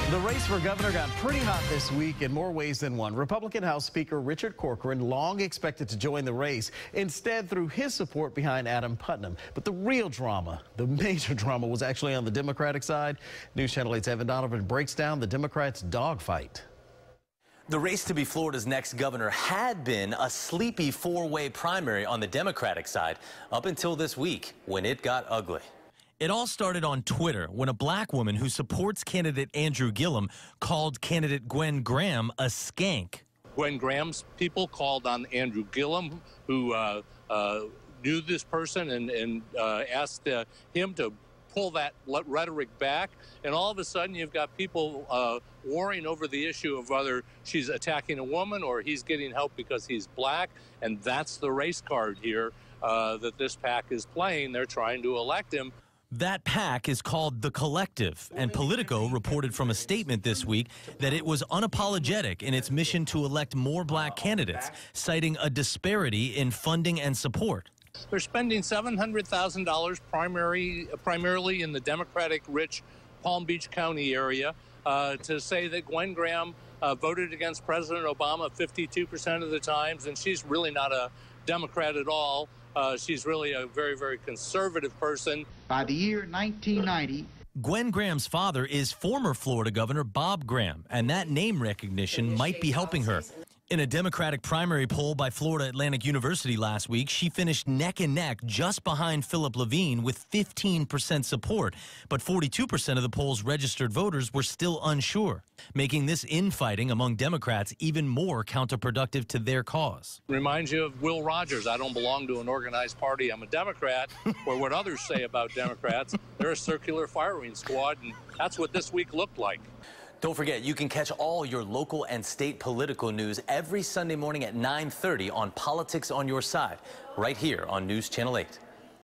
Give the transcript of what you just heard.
The race for governor got pretty hot this week in more ways than one. Republican House Speaker Richard Corcoran long expected to join the race, instead threw his support behind Adam Putnam. But the real drama, the major drama, was actually on the Democratic side. News Channel 8's Evan Donovan breaks down the Democrats' dogfight. The race to be Florida's next governor had been a sleepy four-way primary on the Democratic side up until this week when it got ugly. It all started on Twitter when a black woman who supports candidate Andrew Gillum called candidate Gwen Graham a skank. Gwen Graham's people called on Andrew Gillum, who knew this person, and asked him to pull that rhetoric back. And all of a sudden, you've got people warring over the issue of whether she's attacking a woman or he's getting help because he's black. And that's the race card here that this PAC is playing. They're trying to elect him. That PAC is called The Collective, and Politico reported from a statement this week that it was unapologetic in its mission to elect more black candidates, citing a disparity in funding and support. They're spending $700,000 primarily in the Democratic-rich Palm Beach County area to say that Gwen Graham voted against President Obama 52% of the times, and she's really not a Democrat at all. She's really a very, very conservative person. By the year 1990, Gwen Graham's father is former Florida Governor Bob Graham, and that name recognition might be helping her. In a Democratic primary poll by Florida Atlantic University last week, she finished neck and neck just behind Philip Levine with 15% support. But 42% of the poll's registered voters were still unsure, making this infighting among Democrats even more counterproductive to their cause. Reminds you of Will Rogers. I don't belong to an organized party. I'm a Democrat. Or what others say about Democrats, they're a circular firing squad, and that's what this week looked like. Don't forget, you can catch all your local and state political news every Sunday morning at 9:30 on Politics on Your Side, right here on News Channel 8.